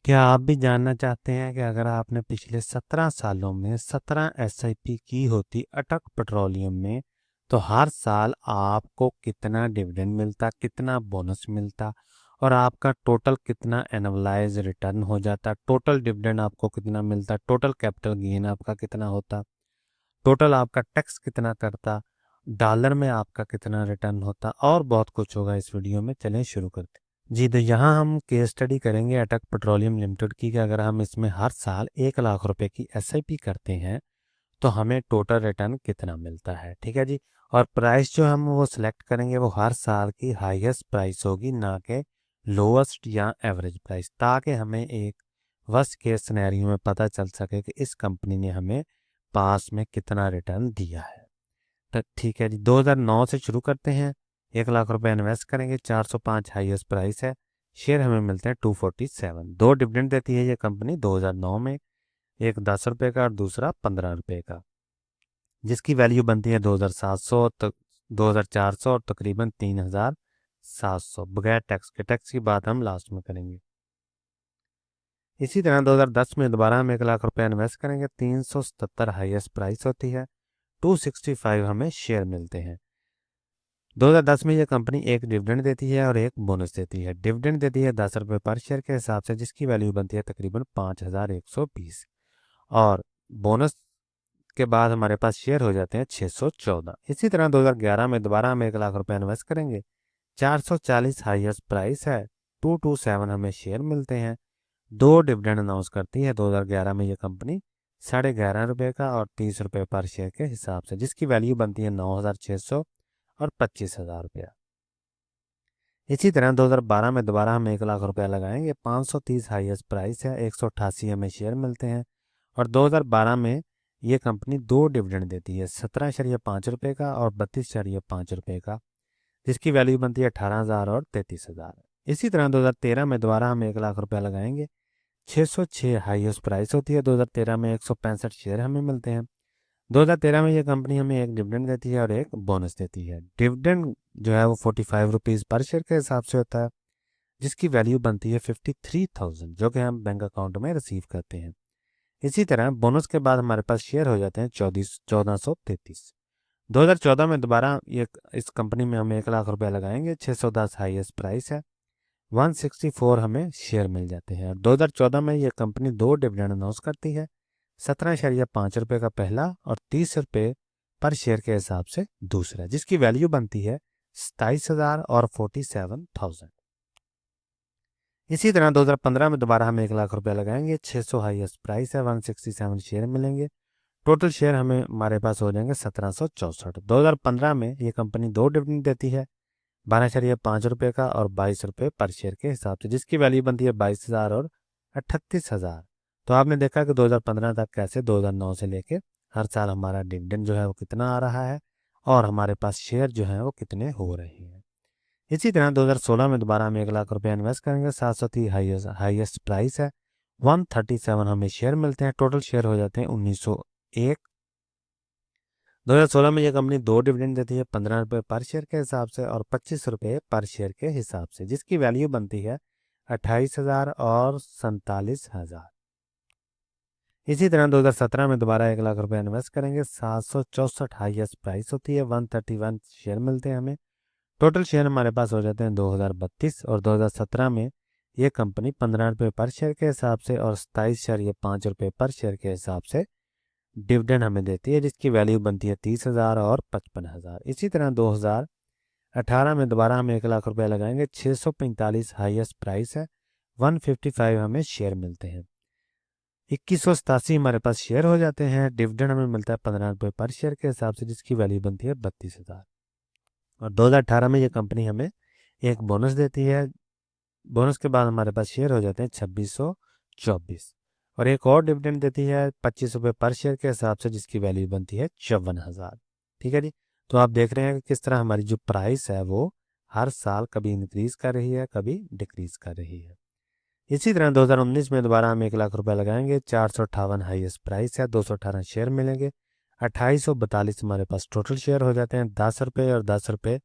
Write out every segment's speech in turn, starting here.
क्या आप भी जानना चाहते हैं कि अगर आपने पिछले 17 सालों में 17 एसआईपी की होती अटक पेट्रोलियम में, तो हर साल आपको कितना डिविडेंड मिलता, कितना बोनस मिलता और आपका टोटल कितना एनुअलाइज रिटर्न हो जाता, टोटल डिविडेंड आपको कितना मिलता, टोटल कैपिटल गेन आपका कितना होता, टोटल आपका टैक्स कितना करता, डॉलर में आपका कितना रिटर्न होता और बहुत कुछ होगा इस वीडियो में। चलें शुरू करते हैं। जी, तो यहाँ हम केस स्टडी करेंगे अटक पेट्रोलियम लिमिटेड की कि अगर हम इसमें हर साल 1 लाख रुपए की एसआईपी करते हैं तो हमें टोटल रिटर्न कितना मिलता है। ठीक है जी। और प्राइस जो हम वो सिलेक्ट करेंगे वो हर साल की हाईएस्ट प्राइस होगी, ना कि लोएस्ट या एवरेज प्राइस, ताकि हमें एक वर्स्ट केस सिनेरियो में पता चल सके कि इस कंपनी ने हमें पास में कितना रिटर्न दिया है। तो ठीक है जी, 2009 से शुरू करते हैं। 1 लाख रुपए इन्वेस्ट करेंगे, 405 हाईएस्ट प्राइस है, शेयर हमें मिलते हैं 247। दो डिविडेंड देती है ये कंपनी 2009 में, एक 10 रुपये का और दूसरा 15 रुपये का, जिसकी वैल्यू बनती है 2700 तक, 2400 और तकरीबन 3700 बगैर टैक्स के। टैक्स की बात हम लास्ट में करेंगे। इसी तरह 2010 में दोबारा हम 1 लाख रुपए इन्वेस्ट करेंगे, 377 हाईएस्ट प्राइस होती है, 265 हमें शेयर मिलते हैं। 2010 में यह कंपनी एक डिविडेंड देती है और एक बोनस देती है। डिविडेंड देती है 10 रुपये पर शेयर के हिसाब से, जिसकी वैल्यू बनती है तकरीबन 5120, और बोनस के बाद हमारे पास शेयर हो जाते हैं 614। इसी तरह 2011 में दोबारा हम 1 लाख रुपए इन्वेस्ट करेंगे, 440 हाईएस्ट प्राइस है, 227 हमें शेयर मिलते हैं। दो डिविडेंड अनाउंस करती है 2011 में ये कंपनी, 11.5 रुपये का और 30 रुपये पर शेयर के हिसाब से, जिसकी वैल्यू बनती है 9600 और 25,000 रुपया। इसी तरह 2012 में दोबारा हम 1 लाख रुपया लगाएंगे, 530 हाईएस्ट प्राइस है, 188 हमें शेयर मिलते हैं। और 2012 में ये कंपनी दो डिविडेंड देती है, 17.5 रुपये का और 32.5 रुपये का, जिसकी वैल्यू बनती है 18,000 और 33,000। इसी तरह 2013 में दोबारा हम 1 लाख रुपया लगाएंगे, 606 हाईएस्ट प्राइस होती है 2013 में, 165 शेयर हमें मिलते हैं। 2013 में ये कंपनी हमें एक डिविडेंड देती है और एक बोनस देती है। डिविडेंड जो है वो 45 रुपीज़ पर शेयर के हिसाब से होता है, जिसकी वैल्यू बनती है 53,000, जो कि हम बैंक अकाउंट में रिसीव करते हैं। इसी तरह बोनस के बाद हमारे पास शेयर हो जाते हैं 1433। 2014 में दोबारा ये इस कंपनी में हम 1 लाख रुपया लगाएंगे, 610 हाईएस्ट प्राइस है, 164 हमें शेयर मिल जाते हैं। 2014 में ये कंपनी दो डिविडेंड अनाउंस करती है, 17.5 रुपये का पहला और 30 रुपये पर शेयर के हिसाब से दूसरा, जिसकी वैल्यू बनती है 27,000 और 47,000। इसी तरह 2015 में दोबारा हम 1 लाख रुपया लगाएंगे, 600 हाईएस्ट प्राइस है, 167 शेयर मिलेंगे। टोटल शेयर हमें हमारे पास हो जाएंगे 1764। 2015 में ये कंपनी दो डिविडेंड देती है, 12.5 रुपये का और 22 रुपये पर शेयर के हिसाब से, जिसकी वैल्यू बनती है 22,000 और 38,000। तो आपने देखा कि 2015 तक कैसे 2009 से लेके हर साल हमारा डिविडेंड जो है वो कितना आ रहा है और हमारे पास शेयर जो है वो कितने हो रहे हैं। इसी तरह 2016 में दोबारा हम 1 लाख रुपया इन्वेस्ट करेंगे, 730 हाईएस्ट प्राइस है, 137 हमें शेयर मिलते हैं। टोटल शेयर हो जाते हैं 1901। 2016 में यह कंपनी दो डिविडेंड देती है, 15 रुपये पर शेयर के हिसाब से और 25 रुपये पर शेयर के हिसाब से, जिसकी वैल्यू बनती है 28,000 और 47,000। इसी तरह 2017 में दोबारा 1 लाख रुपया इन्वेस्ट करेंगे, 764 हाईएस्ट प्राइस होती है, 131 शेयर मिलते हैं हमें। टोटल शेयर हमारे पास हो जाते हैं 2032। और 2017 में ये कंपनी 15 रुपये पर शेयर के हिसाब से और 27.5 रुपये पर शेयर के हिसाब से डिविडेंड हमें देती है, जिसकी वैल्यू बनती है 30,000 और 55,000। इसी तरह 2018 में दोबारा हम 1 लाख रुपया लगाएंगे, 645 हाईएस्ट प्राइस है, 155 हमें शेयर मिलते हैं। 2187 हमारे पास शेयर हो जाते हैं। डिविडेंड हमें मिलता है 15 रुपये पर शेयर के हिसाब से, जिसकी वैल्यू बनती है 32,000। और 2018 में ये कंपनी हमें एक बोनस देती है, बोनस के बाद हमारे पास शेयर हो जाते हैं 2624, और एक और डिविडेंड देती है 25 रुपये पर शेयर के हिसाब से, जिसकी वैल्यू बनती है 54,000। ठीक है जी। तो आप देख रहे हैं कि किस तरह हमारी जो प्राइस है वो हर साल कभी इंक्रीज कर रही है, कभी डिक्रीज कर रही है। इसी तरह 2019 में दोबारा हम 1 लाख रुपया लगाएंगे, 458 हाईएस्ट प्राइस है, 218 शेयर मिलेंगे, 2842 हमारे पास टोटल शेयर हो जाते हैं। 10 रुपये और 10 रुपये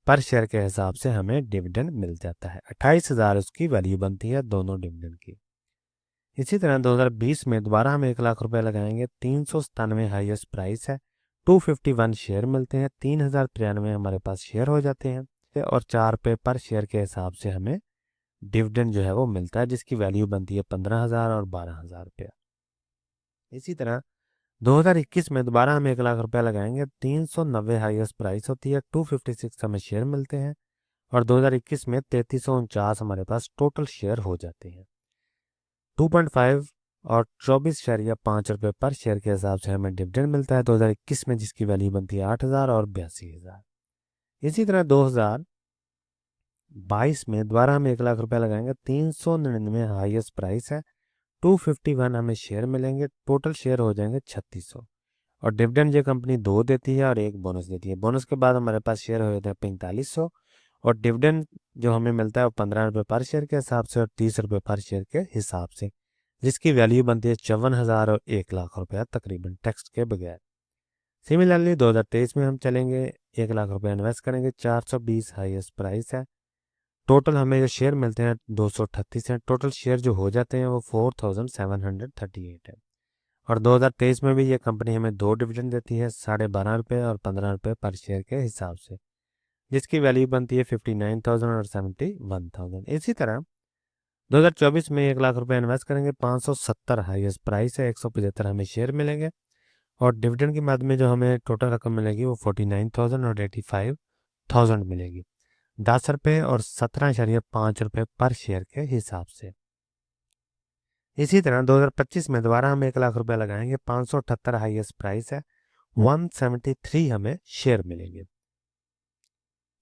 पर शेयर के हिसाब से हमें डिविडेंड मिल जाता है। 28,000 उसकी वैल्यू बनती है दोनों डिविडेंड की। इसी तरह 2020 में दोबारा हम 1 लाख रुपए लगाएंगे, 397 हाईएस्ट प्राइस है, 251 शेयर मिलते हैं, 3093 हमारे पास शेयर हो जाते हैं और 4 रुपये पर शेयर के हिसाब से हमें डिविडेंड जो है वो मिलता है, जिसकी वैल्यू बनती है 15,000 और 12,000 रुपया। इसी तरह 2021 में दोबारा हम 1 लाख रुपया लगाएंगे, 390 हाईएस्ट प्राइस होती है, 256 हमें शेयर मिलते हैं और 2021 में 3349 हमारे पास टोटल शेयर हो जाते हैं। 2.5 और 24.5 रुपये पर शेयर के हिसाब से हमें डिविडेंड मिलता है 2021 में, जिसकी वैल्यू बनती है 8,000 और 82,000। इसी तरह 2022 में दोबारा हम 1 लाख रुपया लगाएंगे, 399 हाईएस्ट प्राइस है, 251 हमें शेयर मिलेंगे, टोटल शेयर हो जाएंगे 3600 और डिविडेंड ये कंपनी 2 देती है और 1 बोनस देती है। बोनस के बाद हमारे पास शेयर हो जाते हैं 4500 और डिविडेंड जो हमें मिलता है वो 15 रुपये पर शेयर के हिसाब से और 30 रुपये पर शेयर के हिसाब से, जिसकी वैल्यू बनती है 54,000 और 1 लाख रुपया तकरीबन टैक्स के बगैर। सिमिलरली 2023 में हम चलेंगे, 1 लाख रुपया इन्वेस्ट करेंगे, 420 हाईएस्ट प्राइस है, टोटल हमें जो शेयर मिलते हैं 238 हैं, टोटल शेयर जो हो जाते हैं वो 4738 है और 2023 में भी ये कंपनी हमें 2 डिविडेंड देती है, 12.5 रुपये और 15 रुपये पर शेयर के हिसाब से, जिसकी वैल्यू बनती है 59,000 और 71,000। इसी तरह 2024 में 1 लाख रुपया इन्वेस्ट करेंगे, 570 हाईएस्ट प्राइस है, 175 हमें शेयर मिलेंगे और डिविडेंड की मद में जो हमें टोटल रकम मिलेगी वो 49,000 और 85,000 मिलेगी, 10 रुपये और 17.5 रुपये पर शेयर के हिसाब से। इसी तरह 2025 में दोबारा हम 1 लाख रुपया लगाएंगे, 578 हाईएस्ट प्राइस है, 173 हमें शेयर मिलेंगे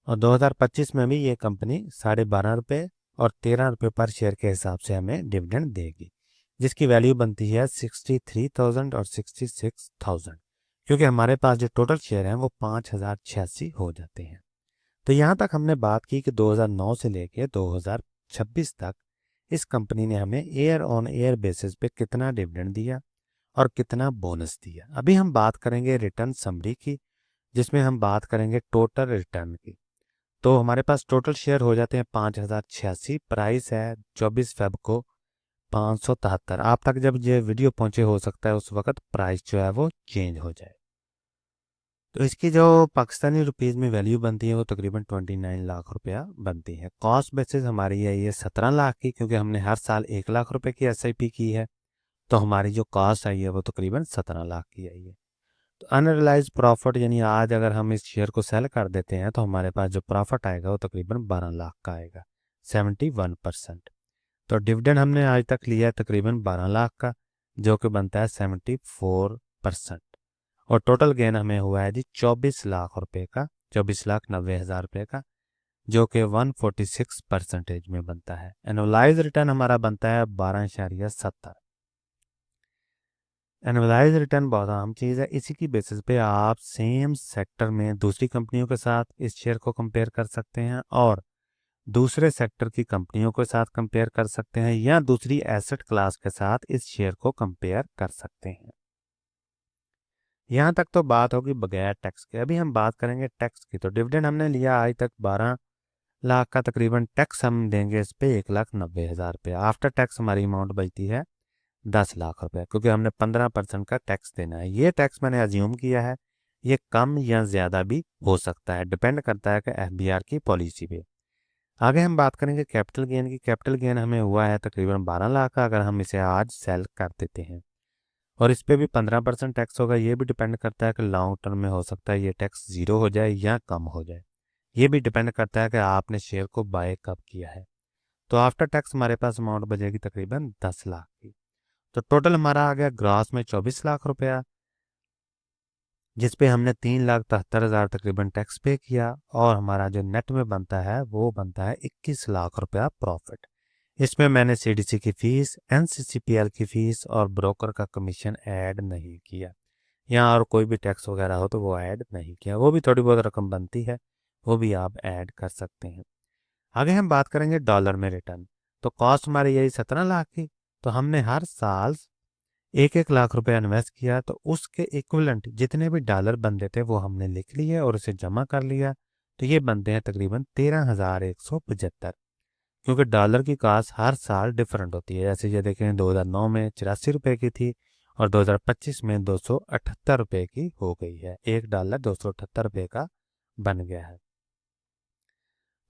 और 2025 में भी ये कंपनी 12.5 रुपये और 13 रुपये पर शेयर के हिसाब से हमें डिविडेंड देगी, जिसकी वैल्यू बनती है 63,000 और 66,000, क्योंकि हमारे पास जो टोटल शेयर हैं वो 5,086 हो जाते हैं। तो यहाँ तक हमने बात की कि 2009 से लेकर 2026 तक इस कंपनी ने हमें ईयर ऑन ईयर बेसिस पे कितना डिविडेंड दिया और कितना बोनस दिया। अभी हम बात करेंगे रिटर्न समरी की, जिसमें हम बात करेंगे टोटल रिटर्न की। तो हमारे पास टोटल शेयर हो जाते हैं 5,086, प्राइस है 24 फेब को 573। आप तक जब ये वीडियो पहुंचे हो सकता है उस वक्त प्राइस जो है वो चेंज हो जाए। तो इसकी जो पाकिस्तानी रुपीज़ में वैल्यू बनती है वो तकरीबन 29 लाख रुपया बनती है। कॉस्ट बेसिस हमारी है ये 17 लाख की, क्योंकि हमने हर साल 1 लाख रुपए की SIP की है, तो हमारी जो कॉस्ट आई है वो तकरीबन 17 लाख की आई है। तो अनरियलाइज प्रॉफिट यानी आज अगर हम इस शेयर को सेल कर देते हैं तो हमारे पास जो प्रॉफिट आएगा वो तकरीबन 12 लाख का आएगा, 71%। तो डिविडेंड हमने आज तक लिया है तकरीबन 12 लाख का, जो कि बनता है 74%। और टोटल गेन हमें हुआ है जी 24 लाख रुपए का, 24,90,000 रुपये का, जो कि 146% में बनता है। एनुअलाइज रिटर्न हमारा बनता है 12.70। एनुअलाइज रिटर्न बहुत अहम चीज़ है, इसी की बेसिस पे आप सेम सेक्टर में दूसरी कंपनियों के साथ इस शेयर को कंपेयर कर सकते हैं और दूसरे सेक्टर की कंपनियों के साथ कंपेयर कर सकते हैं या दूसरी एसेट क्लास के साथ इस शेयर को कंपेयर कर सकते हैं। यहाँ तक तो बात होगी बगैर टैक्स के। अभी हम बात करेंगे टैक्स की। तो डिविडेंड हमने लिया आज तक 12 लाख का, तकरीबन टैक्स हम देंगे इस पे 1,90,000 रुपये। आफ्टर टैक्स हमारी अमाउंट बचती है 10 लाख रुपये, क्योंकि हमने 15% का टैक्स देना है। ये टैक्स मैंने अज्यूम किया है, ये कम या ज़्यादा भी हो सकता है, डिपेंड करता है कि FBR की पॉलिसी पे। आगे हम बात करेंगे कैपिटल गेन की। कैपिटल गेन हमें हुआ है तकरीबन 12 लाख का, अगर हम इसे आज सेल कर देते हैं, और इस पर भी 15% टैक्स होगा। ये भी डिपेंड करता है कि लॉन्ग टर्म में हो सकता है ये टैक्स 0 हो जाए या कम हो जाए। ये भी डिपेंड करता है कि आपने शेयर को बाय कब किया है। तो आफ्टर टैक्स हमारे पास अमाउंट बचेगी तकरीबन 10 लाख की। तो टोटल हमारा आ गया ग्रॉस में 24 लाख रुपया, जिसपे हमने 3,73,000 तकरीबन टैक्स पे किया और हमारा जो नेट में बनता है वो बनता है 21 लाख रुपया प्रॉफिट। इसमें मैंने CDC की फ़ीस, NCCPL की फ़ीस और ब्रोकर का कमीशन ऐड नहीं किया। यहाँ और कोई भी टैक्स वगैरह हो तो वो ऐड नहीं किया, वो भी थोड़ी बहुत रकम बनती है, वो भी आप ऐड कर सकते हैं। आगे हम बात करेंगे डॉलर में रिटर्न। तो कॉस्ट हमारी यही 17 लाख की, तो हमने हर साल 1-1 लाख रुपया इन्वेस्ट किया, तो उसके इक्विवेलेंट जितने भी डॉलर बनते थे वो हमने लिख लिए और उसे जमा कर लिया। तो ये बनते हैं तकरीबन 13,175। क्योंकि डॉलर की कास्ट हर साल डिफरेंट होती है। जैसे ये देखें 2009 में 84 रुपये की थी और 2025 में 278 रुपये की हो गई है। $1 278 रुपये का बन गया है।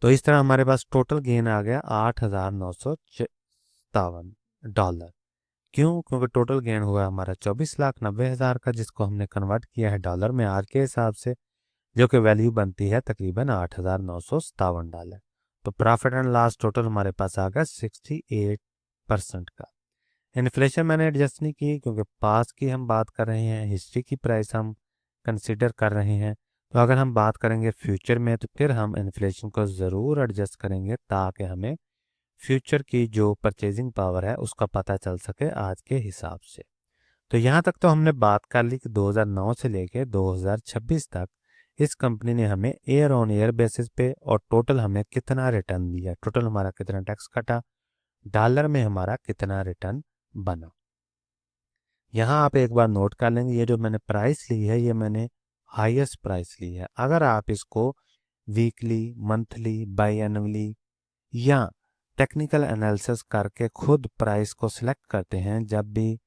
तो इस तरह हमारे पास टोटल गेन आ गया $8,957। क्यों? क्योंकि टोटल गेन हुआ हमारा 24,90,000 का, जिसको हमने कन्वर्ट किया है डॉलर में आज के हिसाब से, जो कि वैल्यू बनती है तकरीबन $8,957। तो प्रॉफिट एंड लॉस टोटल हमारे पास आ गया 68% का। इन्फ्लेशन मैंने एडजस्ट नहीं की क्योंकि पास की हम बात कर रहे हैं, हिस्ट्री की प्राइस हम कंसिडर कर रहे हैं। तो अगर हम बात करेंगे फ्यूचर में तो फिर हम इन्फ्लेशन को ज़रूर एडजस्ट करेंगे ताकि हमें फ्यूचर की जो परचेजिंग पावर है उसका पता चल सके आज के हिसाब से। तो यहाँ तक तो हमने बात कर ली कि 2009 से लेके 2026 तक इस कंपनी ने हमें ईयर ऑन ईयर बेसिस पे और टोटल हमें कितना रिटर्न दिया, टोटल हमारा कितना टैक्स कटा, डॉलर में हमारा कितना रिटर्न बना। यहाँ आप एक बार नोट कर लेंगे, ये जो मैंने प्राइस ली है ये मैंने हाईएस्ट प्राइस ली है। अगर आप इसको वीकली, मंथली, बाई एनुअली या टेक्निकल एनालिसिस करके खुद प्राइस को सिलेक्ट करते हैं, जब भी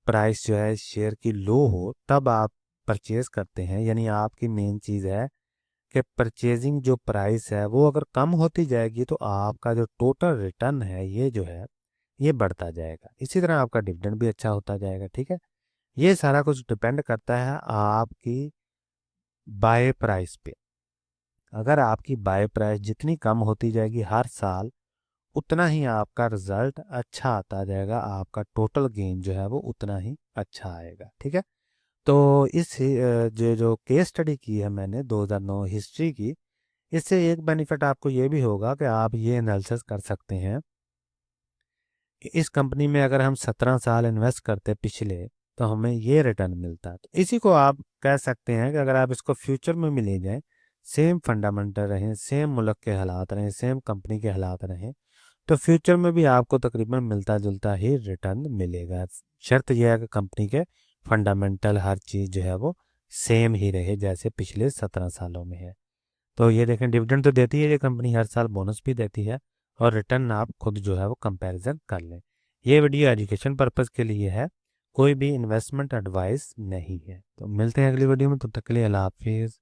प्राइस जो है शेयर की लो हो तब आप परचेज करते हैं, यानी आपकी मेन चीज़ है कि परचेजिंग जो प्राइस है वो अगर कम होती जाएगी तो आपका जो टोटल रिटर्न है ये जो है ये बढ़ता जाएगा। इसी तरह आपका डिविडेंड भी अच्छा होता जाएगा। ठीक है, ये सारा कुछ डिपेंड करता है आपकी बाय प्राइस पे। अगर आपकी बाय प्राइस जितनी कम होती जाएगी हर साल, उतना ही आपका रिजल्ट अच्छा आता जाएगा, आपका टोटल गेन जो है वो उतना ही अच्छा आएगा। ठीक है, तो इस जो जो केस स्टडी की है मैंने 2009 हिस्ट्री की, इससे एक बेनिफिट आपको ये भी होगा कि आप ये एनालिसिस कर सकते हैं कि इस कंपनी में अगर हम 17 साल इन्वेस्ट करते पिछले तो हमें ये रिटर्न मिलता है। तो इसी को आप कह सकते हैं कि अगर आप इसको फ्यूचर में भी ले जाएं, सेम फंडामेंटल रहें, सेम मुल्क के हालात रहें, सेम कंपनी के हालात रहें, तो फ्यूचर में भी आपको तकरीबन मिलता जुलता ही रिटर्न मिलेगा। शर्त यह है कि कंपनी के फंडामेंटल हर चीज़ जो है वो सेम ही रहे जैसे पिछले 17 सालों में है। तो ये देखें डिविडेंड तो देती है ये कंपनी, हर साल बोनस भी देती है, और रिटर्न आप खुद जो है वो कंपैरिजन कर लें। ये वीडियो एजुकेशन पर्पज़ के लिए है, कोई भी इन्वेस्टमेंट एडवाइस नहीं है। तो मिलते हैं अगली वीडियो में, तब तक के लिए अल्लाह हाफिज़।